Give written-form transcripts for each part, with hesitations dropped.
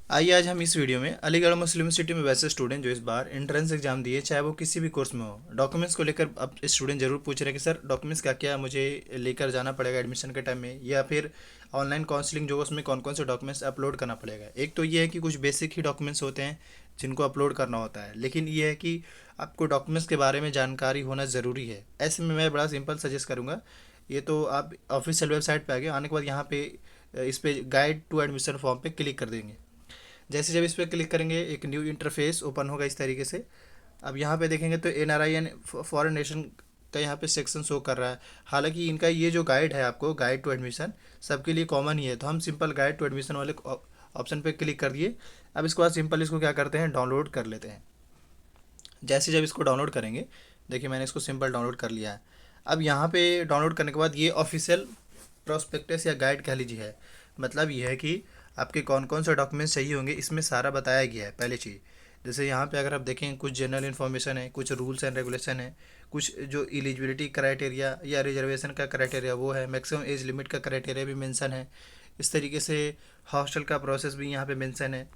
आइए आज हम इस वीडियो में अलीगढ़ मुस्लिम यूनिवर्सिटी में वैसे स्टूडेंट जो इस बार एंट्रेंस एग्जाम दिए, चाहे वो किसी भी कोर्स में हो, डॉक्यूमेंट्स को लेकर अब स्टूडेंट जरूर पूछ रहे हैं कि सर डॉक्यूमेंट्स क्या क्या मुझे लेकर जाना पड़ेगा एडमिशन के टाइम में, या फिर ऑनलाइन काउंसलिंग जो है उसमें कौन कौन से डॉक्यूमेंट्स अपलोड करना पड़ेगा। एक तो ये है कि कुछ बेसिक ही डॉक्यूमेंट्स होते हैं जिनको अपलोड करना होता है, लेकिन ये है कि आपको डॉक्यूमेंट्स के बारे में जानकारी होना ज़रूरी है। ऐसे में मैं बड़ा सिंपल सजेस्ट करूँगा, ये तो आप ऑफिशियल वेबसाइट पे आ गए, आने के बाद यहाँ पे इस पे गाइड टू एडमिशन फॉर्म पे क्लिक कर देंगे। जैसे जब इस पर क्लिक करेंगे एक न्यू इंटरफेस ओपन होगा इस तरीके से। अब यहाँ पे देखेंगे तो NRI एंड फॉरेन नेशन का यहाँ पे सेक्शन शो कर रहा है। हालांकि इनका ये जो गाइड है, आपको गाइड टू एडमिशन सबके लिए कॉमन ही है, तो हम सिंपल गाइड टू एडमिशन वाले ऑप्शन पे क्लिक कर दिए। अब इसके बाद सिंपल इसको क्या करते हैं, डाउनलोड कर लेते हैं। जैसे जब इसको डाउनलोड करेंगे, देखिए मैंने इसको सिंपल डाउनलोड कर लिया है। अब यहाँ पे डाउनलोड करने के बाद ये ऑफिशियल प्रोस्पेक्टस या गाइड कह लीजिए है। मतलब ये है कि आपके कौन कौन से डॉक्यूमेंट्स चाहिए होंगे, इसमें सारा बताया गया है पहले चीज़। जैसे यहाँ पे अगर आप देखें, कुछ जनरल इन्फॉर्मेशन है, कुछ रूल्स एंड रेगुलेशन है, कुछ जो एलिजिबिलिटी क्राइटेरिया या रिजर्वेशन का क्राइटेरिया वो है, मैक्सिमम एज लिमिट का क्राइटेरिया भी मेंशन है। इस तरीके से हॉस्टल का प्रोसेस भी यहाँ पे मेंशन है।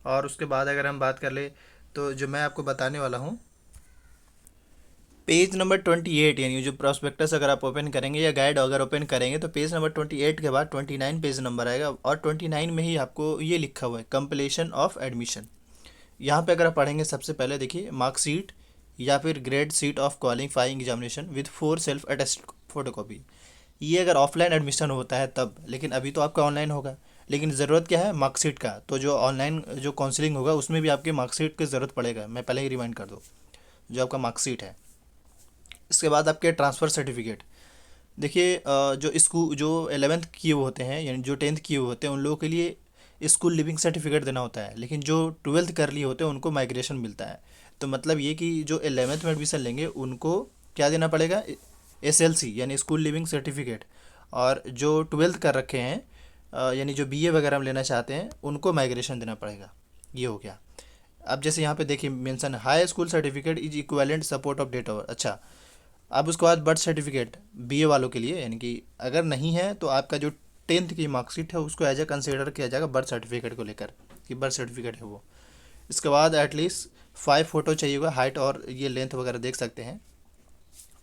और उसके बाद अगर हम बात कर ले, तो जो मैं आपको बताने वाला हूँ, पेज नंबर 28, यानी जो प्रोस्पेक्टस अगर आप ओपन करेंगे या गाइड अगर ओपन करेंगे तो पेज नंबर 28 के बाद 29 पेज नंबर आएगा, और 29 में ही आपको ये लिखा हुआ है कंप्लीशन ऑफ एडमिशन। यहाँ पे अगर आप पढ़ेंगे, सबसे पहले देखिए मार्कशीट या फिर grade seat of qualifying examination with 4 self attest photocopy. ये अगर ऑफलाइन एडमिशन होता है तब, लेकिन अभी तो आपका ऑनलाइन होगा। लेकिन ज़रूरत क्या है, मार्कशीट का। तो जो ऑनलाइन जो काउंसलिंग होगा उसमें भी आपके मार्कशीट की ज़रूरत पड़ेगा, मैं पहले ही रिमाइंड कर दूँ, जो आपका मार्कशीट है। इसके बाद आपके ट्रांसफ़र सर्टिफिकेट। देखिए जो स्कूल जो 11th किए हुए होते हैं, यानी जो 10th किए हुए होते हैं, उन लोगों के लिए स्कूल लिविंग सर्टिफिकेट देना होता है, लेकिन जो 12th कर लिए होते हैं उनको माइग्रेशन मिलता है। तो मतलब ये कि जो 11th में एडमिशन लेंगे उनको क्या देना पड़ेगा, SLC यानी स्कूल लिविंग सर्टिफिकेट। और जो 12th कर रखे हैं, यानी जो BA वगैरह में लेना चाहते हैं, उनको माइग्रेशन देना पड़ेगा। ये हो गया। अब जैसे यहाँ पे देखिए mention, high school certificate is equivalent support of date of. अच्छा, अब उसके बाद बर्थ सर्टिफिकेट BA वालों के लिए, यानी कि अगर नहीं है तो आपका जो 10th की मार्कशीट है उसको एज ए कंसिडर किया जाएगा बर्थ सर्टिफिकेट को लेकर, कि बर्थ सर्टिफिकेट है वो। इसके बाद एटलीस्ट 5 फ़ोटो चाहिए होगा, हाइट और ये लेंथ वगैरह देख सकते हैं।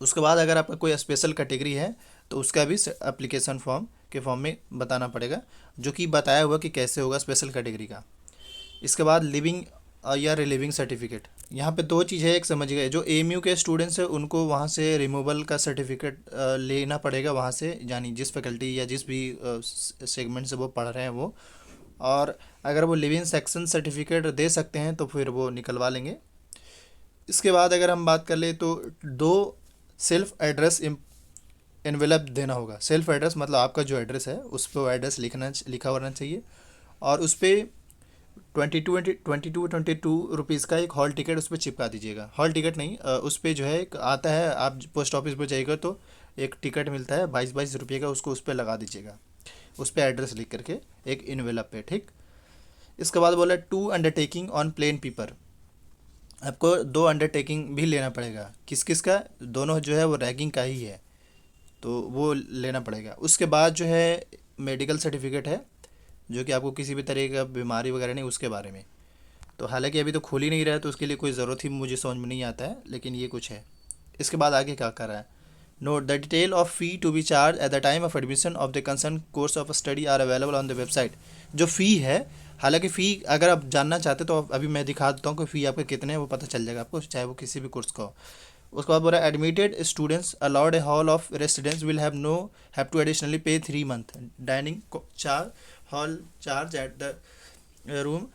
उसके बाद अगर आपका कोई स्पेशल कैटेगरी है तो उसका भी एप्लीकेशन फॉर्म के फॉर्म में बताना पड़ेगा, जो कि बताया हुआ कि कैसे होगा स्पेशल कैटेगरी का। इसके बाद लिविंग या रिलीविंग सर्टिफिकेट। यहाँ पे दो चीज़ है, एक समझ गए, जो AMU के स्टूडेंट्स हैं उनको वहाँ से रिमूवल का सर्टिफिकेट लेना पड़ेगा वहाँ से, यानी जिस फैकल्टी या जिस भी सेगमेंट से वो पढ़ रहे हैं वो। और अगर वो लिविंग सेक्शन सर्टिफिकेट दे सकते हैं तो फिर वो निकलवा लेंगे। इसके बाद अगर हम बात कर ले तो दो सेल्फ एड्रेस एनवेलप देना होगा। सेल्फ एड्रेस मतलब आपका जो एड्रेस है उस पर वो एड्रेस लिखा होना चाहिए, और उस पर 22 का एक हॉल टिकट उस पर चिपका दीजिएगा। हॉल टिकट नहीं, उस पर जो है एक आता है, आप पोस्ट ऑफिस पर जाइएगा तो एक टिकट मिलता है 22 का, उसको उस पर लगा दीजिएगा, उस पर एड्रेस लिख करके एक इन्वेलप पे, ठीक। इसके बाद बोला two undertaking on plain paper. आपको दो अंडरटेकिंग भी लेना पड़ेगा। किस किस का, दोनों जो है वो रैगिंग का ही है, तो वो लेना पड़ेगा। उसके बाद जो है मेडिकल सर्टिफिकेट है, जो कि आपको किसी भी तरह का बीमारी वगैरह नहीं उसके बारे में। तो हालांकि अभी तो खुल ही नहीं रहा है तो उसके लिए कोई ज़रूरत ही मुझे समझ में नहीं आता है, लेकिन ये कुछ है। इसके बाद आगे क्या कर रहा है, note the detail of fee to be charge at the time of admission of the concern course of study are available on the website. जो फ़ी है, हालांकि फ़ी अगर आप जानना चाहते तो अभी मैं दिखा देता हूँ कि फ़ी आपके कितने हैं, वो पता चल जाएगा आपको, चाहे वो किसी भी कोर्स का हो। उसके बाद बोल रहा है admitted students allowed a hall of residence will have to additionally pay 3 month dining charge hall charge at the room.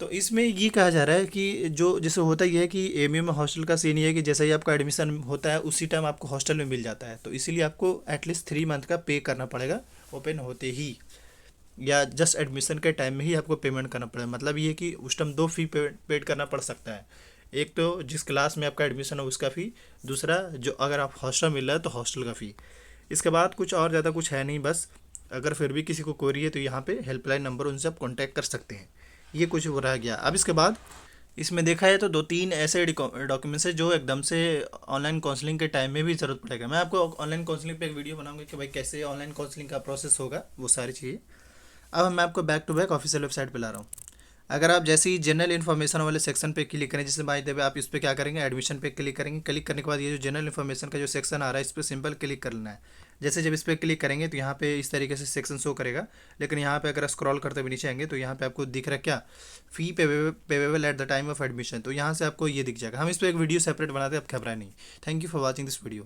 तो इसमें ये कहा जा रहा है कि जो जैसे होता ही है कि AMU में हॉस्टल का सीन ये है कि जैसे ही आपका एडमिशन होता है उसी टाइम आपको हॉस्टल में मिल जाता है, तो इसीलिए आपको एटलीस्ट 3 मंथ का पे करना पड़ेगा ओपन होते ही, या जस्ट एडमिशन के टाइम में ही आपको पेमेंट करना पड़ेगा। मतलब ये कि उस टाइम दो फ़ी पेड करना पड़ सकता है। एक तो जिस क्लास में आपका एडमिशन हो उसका फ़ी, दूसरा जो अगर आप हॉस्टल मिल रहा है तो हॉस्टल का फ़ी। इसके बाद कुछ और ज़्यादा कुछ है नहीं, बस अगर फिर भी किसी को क्वेरी है तो यहाँ पे हेल्पलाइन नंबर उनसे आप कॉन्टैक्ट कर सकते हैं। ये कुछ हो रह गया। अब इसके बाद इसमें देखा है तो दो तीन ऐसे डॉक्यूमेंट्स है जो एकदम से ऑनलाइन काउंसलिंग के टाइम में भी ज़रूरत पड़ेगा। मैं आपको ऑनलाइन काउंसलिंग पे एक वीडियो बनाऊंगा कि भाई कैसे ऑनलाइन काउंसलिंग का प्रोसेस होगा, वो सारी चीज़ें। अब मैं आपको back to back official website पे ला रहा हूँ। अगर आप जैसे ही जनरल इन्फॉर्मेशन वाले सेक्शन पे क्लिक करें, जैसे बाय द वे आप इस पर क्या करेंगे, एडमिशन पे क्लिक करेंगे। क्लिक करने के बाद ये जो जनरल इन्फॉर्मेशन का जो सेक्शन आ रहा है इस पर सिंपल क्लिक कर लेना है। जैसे जब इस पर क्लिक करेंगे तो यहाँ पे इस तरीके से सेक्शन शो करेगा। लेकिन यहाँ पे अगर स्क्रॉल करते हुए नीचे आएंगे तो यहाँ पे आपको दिख रहा है क्या, fee payable at the time of admission. तो यहाँ से आपको ये दिख जाएगा। हम इस पर एक वीडियो सेपरेट बनाते हैं, आप घबराए नहीं। Thank you for watching this video.